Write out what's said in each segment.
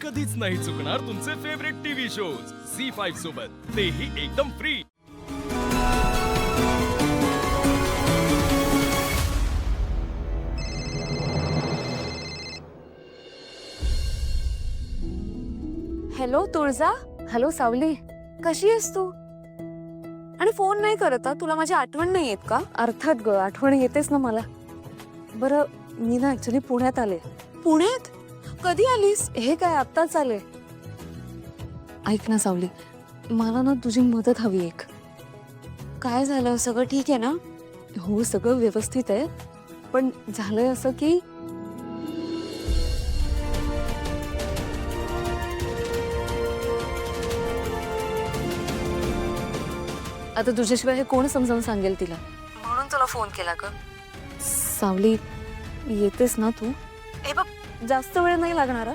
कधीच नाही चुकणार तुमचे फेवरेट टीव्ही शोज झी5 सोबत, तेही एकदम फ्री. हॅलो तुळजा. हॅलो सावली, कशी आहेस तू? आणि फोन नाही करत हा? तुला माझी आठवण नाही येत का? अर्थात ग, आठवण येतेच ना मला. बरं, मी ना ऍक्च्युली पुण्यात आले. पुण्यात? कधी आलीस? हे काय आत्ताच आले. ऐक ना सावली, मला ना तुझी मदत हवी एक. काय झालं? सगळं ठीक आहे ना? हो, सगळं व्यवस्थित आहे. पण झालंय असं की आता तुझ्याशिवाय हे कोण समजावून सांगेल तिला, म्हणून तुला फोन केला ग. सावली, येतेस ना तू? हे बघ, जास्त वेळ नाही लागणार हा.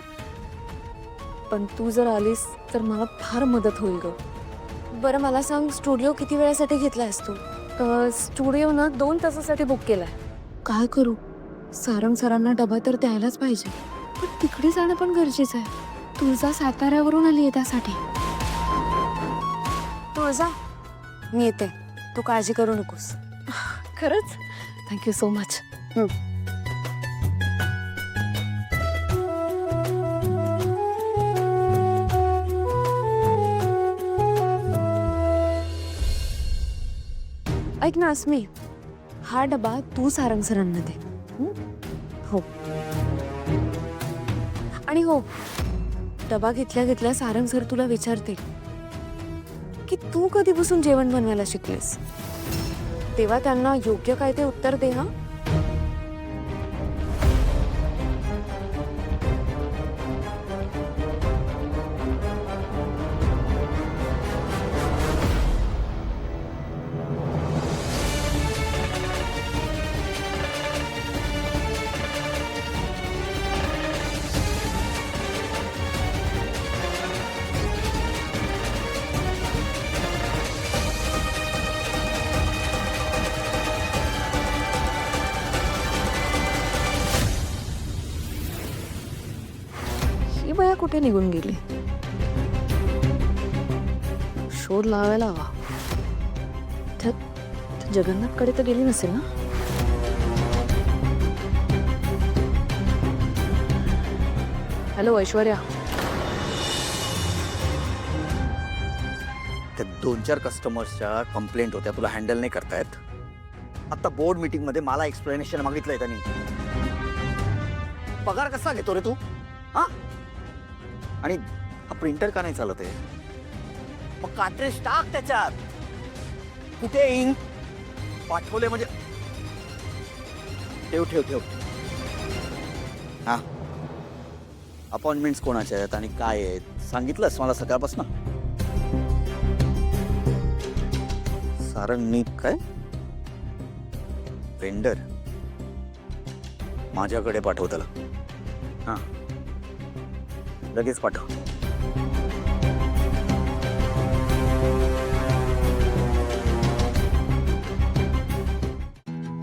पण तू जर आलीस तर मला फार मदत होईल ग. बरं मला सांग, स्टुडिओ किती वेळासाठी घेतलायस तू? स्टुडिओ ना 2 तासासाठी बुक केलाय. काय करू? सारंग सरांना डबा तर द्यायलाच पाहिजे, पण तिकडे जाणं पण गरजेचं आहे. तुळजा साताऱ्यावरून आली आहे त्यासाठी. तुळजा, मी येते, तू काळजी करू नकोस. खरंच? Thank you so much. ऐक ना अस्मी, हा डबा तू सारंग सरांना दे. हो. आणि हो, डबा घेतल्या घेतल्या सारंग सर तुला विचारते की तू कधीपासून जेवण बनवायला शिकलेस. तेव्हा त्यांना योग्य काय ते उत्तर दे हा. ही बया कुठे निघून गेली? शोध लावायला हवा. त्या जगन्नाथकडे तर गेली नसेल ना? हॅलो ऐश्वर्या. त्या 2-4 कस्टमर्सच्या कंप्लेंट होत्या, तुला हँडल नाही करतायत. आता बोर्ड मीटिंग मध्ये मला एक्सप्लेनेशन मागितलंय त्यांनी. पगार कसा घेतो रे तू? हा? आणि हा प्रिंटर का नाही चालत आहे? मग कार्ट्रेज टाक त्याच्यात. कुठे इंक पाठवले म्हणजे ठेव ठेव ठेव. हा, अपॉइंटमेंट्स कोणाच्या आहेत आणि काय आहेत सांगितलंस मला सकाळपासून. सारंग काय वेंडर माझ्याकडे पाठव त्याला. हा, लगेच पाठव.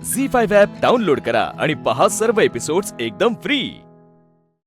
झी5 ॲप डाउनलोड करा आणि पहा सर्व एपिसोड्स एकदम फ्री.